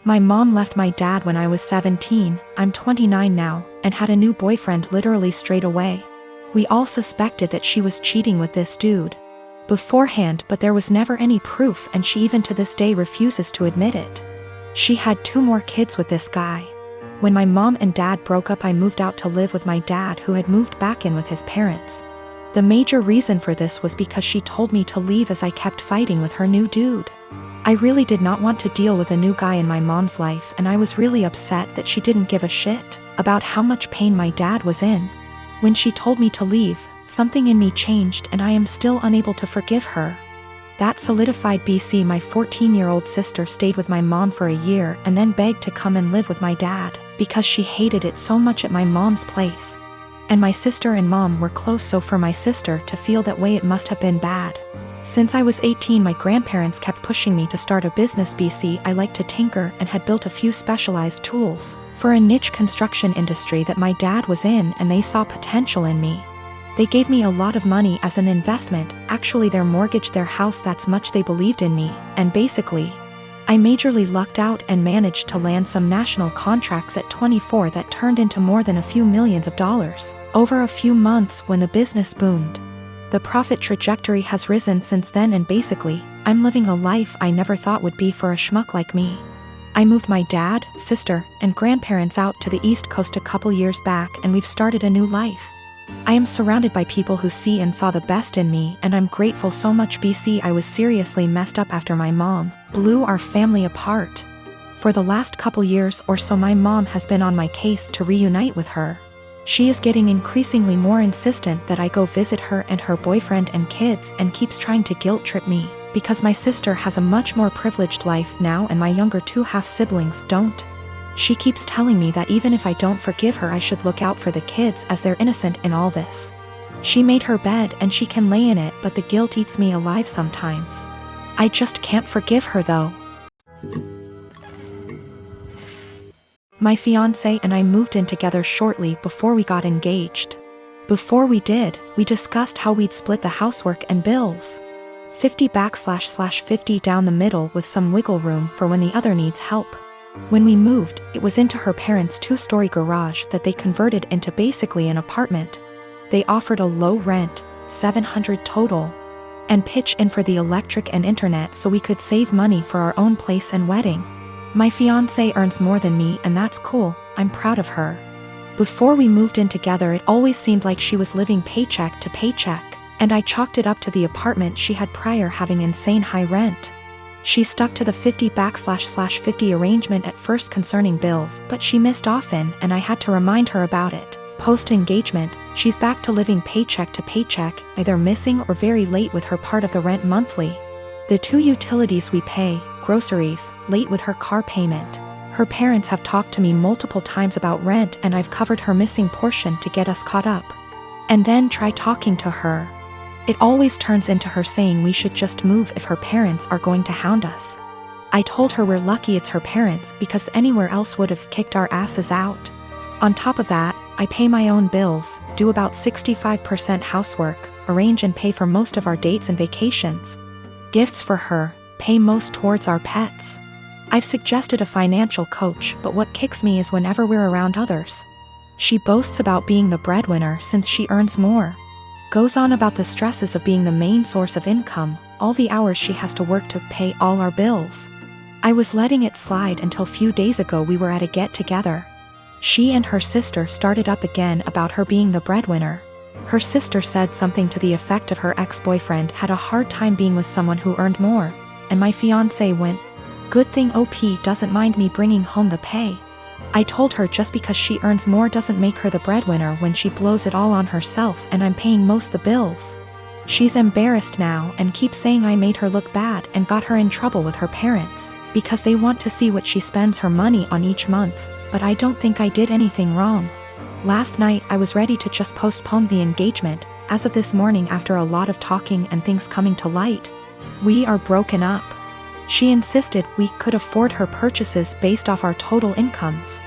My mom left my dad when I was 17, I'm 29 now, and had a new boyfriend literally straight away. We all suspected that she was cheating with this dude beforehand, but there was never any proof, and she even to this day refuses to admit it. She had 2 more kids with this guy. When my mom and dad broke up, I moved out to live with my dad, who had moved back in with his parents. The major reason for this was because she told me to leave as I kept fighting with her new dude. I really did not want to deal with a new guy in my mom's life, and I was really upset that she didn't give a shit about how much pain my dad was in. When she told me to leave, something in me changed, and I am still unable to forgive her. That solidified BC. My 14-year-old sister stayed with my mom for a year and then begged to come and live with my dad because she hated it so much at my mom's place. And my sister and mom were close, so for my sister to feel that way, it must have been bad. Since I was 18, my grandparents kept pushing me to start a business. BC. I liked to tinker and had built a few specialized tools for a niche construction industry that my dad was in, and they saw potential in me. They gave me a lot of money as an investment. Actually, their mortgaged their house, that's much they believed in me, and basically, I majorly lucked out and managed to land some national contracts at 24 that turned into more than a few millions of dollars over a few months when the business boomed. The profit trajectory has risen since then, and basically, I'm living a life I never thought would be for a schmuck like me. I moved my dad, sister, and grandparents out to the East Coast a couple years back, and we've started a new life. I am surrounded by people who see and saw the best in me, and I'm grateful so much. BC. I was seriously messed up after my mom blew our family apart. For the last couple years or so, my mom has been on my case to reunite with her. She is getting increasingly more insistent that I go visit her and her boyfriend and kids, and keeps trying to guilt trip me because my sister has a much more privileged life now and my younger 2 half-siblings don't. She keeps telling me that even if I don't forgive her, I should look out for the kids as they're innocent in all this. She made her bed and she can lay in it, but the guilt eats me alive sometimes. I just can't forgive her though. My fiancé and I moved in together shortly before we got engaged. Before we did, we discussed how we'd split the housework and bills. 50/50 down the middle, with some wiggle room for when the other needs help. When we moved, it was into her parents' 2-story garage that they converted into basically an apartment. They offered a low rent, $700 total, and pitch in for the electric and internet so we could save money for our own place and wedding. My fiancé earns more than me, and that's cool. I'm proud of her. Before we moved in together, it always seemed like she was living paycheck to paycheck, and I chalked it up to the apartment she had prior having insane high rent. She stuck to the 50/50 arrangement at first concerning bills, but she missed often, and I had to remind her about it. Post-engagement, she's back to living paycheck to paycheck, either missing or very late with her part of the rent monthly. The 2 utilities we pay, groceries, late with her car payment. Her parents have talked to me multiple times about rent, and I've covered her missing portion to get us caught up. And then try talking to her. It always turns into her saying we should just move if her parents are going to hound us. I told her we're lucky it's her parents, because anywhere else would have kicked our asses out. On top of that, I pay my own bills, do about 65% housework, arrange and pay for most of our dates and vacations. Gifts for her, pay most towards our pets. I've suggested a financial coach, but what kicks me is whenever we're around others. She boasts about being the breadwinner since she earns more. Goes on about the stresses of being the main source of income, all the hours she has to work to pay all our bills. I was letting it slide until few days ago we were at a get-together. She and her sister started up again about her being the breadwinner. Her sister said something to the effect of her ex-boyfriend had a hard time being with someone who earned more, and my fiancé went, "Good thing OP doesn't mind me bringing home the pay." I told her just because she earns more doesn't make her the breadwinner when she blows it all on herself and I'm paying most the bills. She's embarrassed now and keeps saying I made her look bad and got her in trouble with her parents, because they want to see what she spends her money on each month, but I don't think I did anything wrong. Last night I was ready to just postpone the engagement. As of this morning, after a lot of talking and things coming to light, we are broken up. She insisted we could afford her purchases based off our total incomes.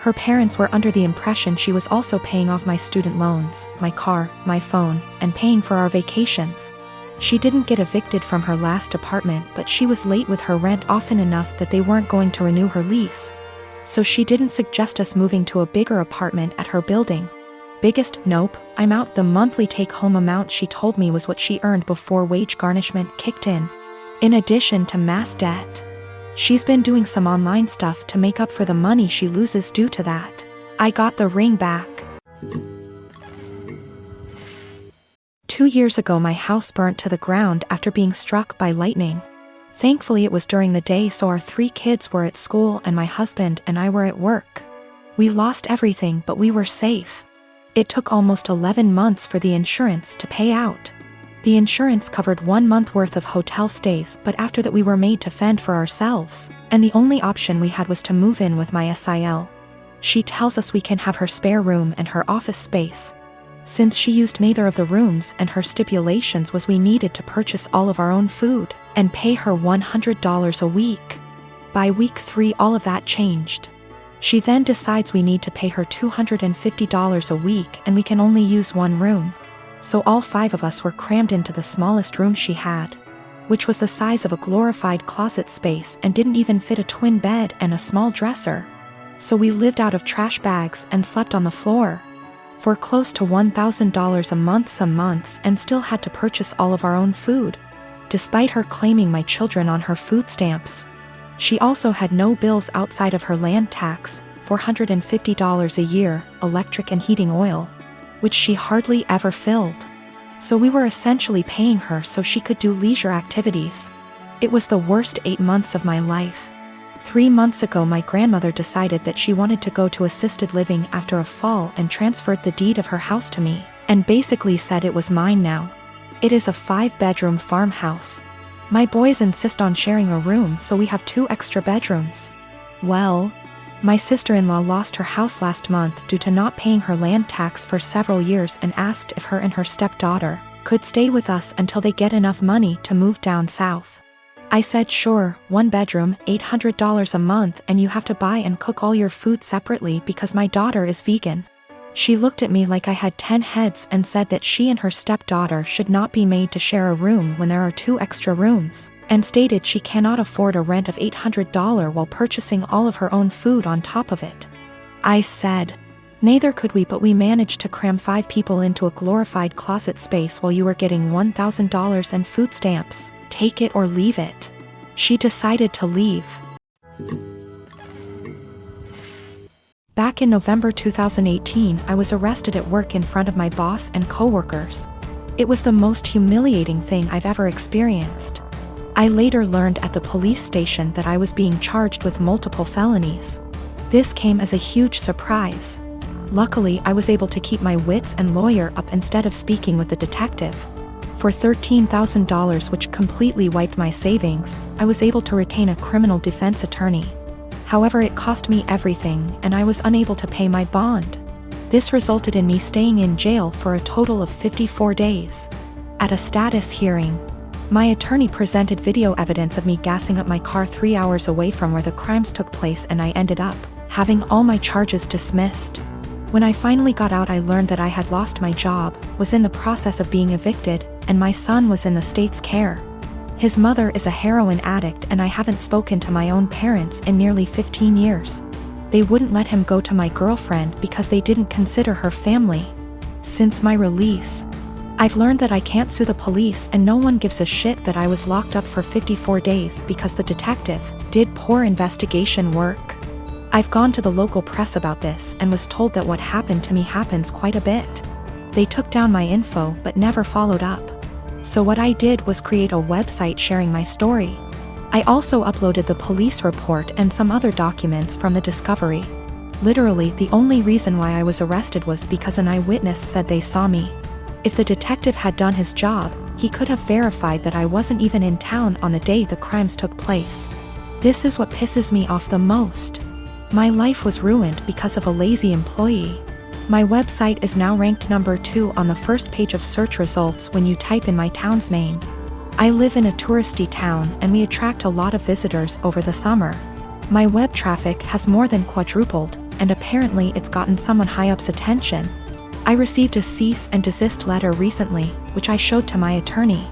Her parents were under the impression she was also paying off my student loans, my car, my phone, and paying for our vacations. She didn't get evicted from her last apartment, but she was late with her rent often enough that they weren't going to renew her lease. So she didn't suggest us moving to a bigger apartment at her building. Biggest nope, I'm out. The monthly take-home amount she told me was what she earned before wage garnishment kicked in addition to mass debt. She's been doing some online stuff to make up for the money she loses due to that. I got the ring back. 2 years ago my house burnt to the ground after being struck by lightning. Thankfully it was during the day, so our 3 kids were at school and my husband and I were at work. We lost everything, but we were safe. It took almost 11 months for the insurance to pay out. The insurance covered 1 month worth of hotel stays, but after that we were made to fend for ourselves, and the only option we had was to move in with my SIL. She tells us we can have her spare room and her office space. Since she used neither of the rooms, and her stipulations was we needed to purchase all of our own food and pay her $100 a week. By week 3 all of that changed. She then decides we need to pay her $250 a week and we can only use 1 room. So all 5 of us were crammed into the smallest room she had, which was the size of a glorified closet space and didn't even fit a twin bed and a small dresser. So we lived out of trash bags and slept on the floor for close to $1,000 a month some months, and still had to purchase all of our own food, despite her claiming my children on her food stamps. She also had no bills outside of her land tax, $450 a year, electric and heating oil, which she hardly ever filled. So we were essentially paying her so she could do leisure activities. It was the worst 8 months of my life. 3 months ago my grandmother decided that she wanted to go to assisted living after a fall and transferred the deed of her house to me, and basically said it was mine now. It is a 5-bedroom farmhouse. My boys insist on sharing a room, so we have 2 extra bedrooms. Well, my sister-in-law lost her house last month due to not paying her land tax for several years and asked if her and her stepdaughter could stay with us until they get enough money to move down south. I said sure, 1 bedroom, $800 a month, and you have to buy and cook all your food separately because my daughter is vegan. She looked at me like I had 10 heads and said that she and her stepdaughter should not be made to share a room when there are 2 extra rooms, and stated she cannot afford a rent of $800 while purchasing all of her own food on top of it. I said, neither could we, but we managed to cram 5 people into a glorified closet space while you were getting $1,000 and food stamps. Take it or leave it. She decided to leave. Back in November 2018, I was arrested at work in front of my boss and coworkers. It was the most humiliating thing I've ever experienced. I later learned at the police station that I was being charged with multiple felonies. This came as a huge surprise. Luckily, I was able to keep my wits and lawyer up instead of speaking with the detective. For $13,000, which completely wiped my savings, I was able to retain a criminal defense attorney. However, it cost me everything, and I was unable to pay my bond. This resulted in me staying in jail for a total of 54 days. At a status hearing, my attorney presented video evidence of me gassing up my car 3 hours away from where the crimes took place, and I ended up having all my charges dismissed. When I finally got out, I learned that I had lost my job, was in the process of being evicted, and my son was in the state's care. His mother is a heroin addict, and I haven't spoken to my own parents in nearly 15 years. They wouldn't let him go to my girlfriend because they didn't consider her family. Since my release, I've learned that I can't sue the police, and no one gives a shit that I was locked up for 54 days because the detective did poor investigation work. I've gone to the local press about this and was told that what happened to me happens quite a bit. They took down my info but never followed up. So what I did was create a website sharing my story. I also uploaded the police report and some other documents from the discovery. Literally, the only reason why I was arrested was because an eyewitness said they saw me. If the detective had done his job, he could have verified that I wasn't even in town on the day the crimes took place. This is what pisses me off the most. My life was ruined because of a lazy employee. My website is now ranked number 2 on the first page of search results when you type in my town's name. I live in a touristy town, and we attract a lot of visitors over the summer. My web traffic has more than quadrupled, and apparently it's gotten someone high up's attention. I received a cease and desist letter recently, which I showed to my attorney.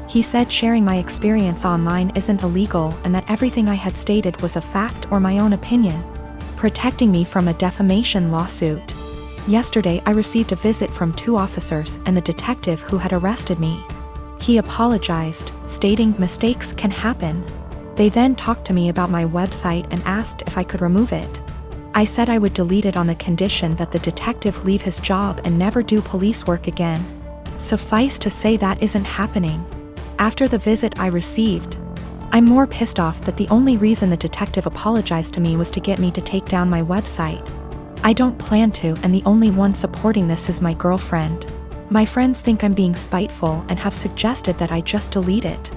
He said sharing my experience online isn't illegal and that everything I had stated was a fact or my own opinion, protecting me from a defamation lawsuit. Yesterday I received a visit from 2 officers and the detective who had arrested me. He apologized, stating mistakes can happen. They then talked to me about my website and asked if I could remove it. I said I would delete it on the condition that the detective leave his job and never do police work again. Suffice to say that isn't happening. After the visit I received, I'm more pissed off that the only reason the detective apologized to me was to get me to take down my website. I don't plan to, and the only one supporting this is my girlfriend. My friends think I'm being spiteful and have suggested that I just delete it.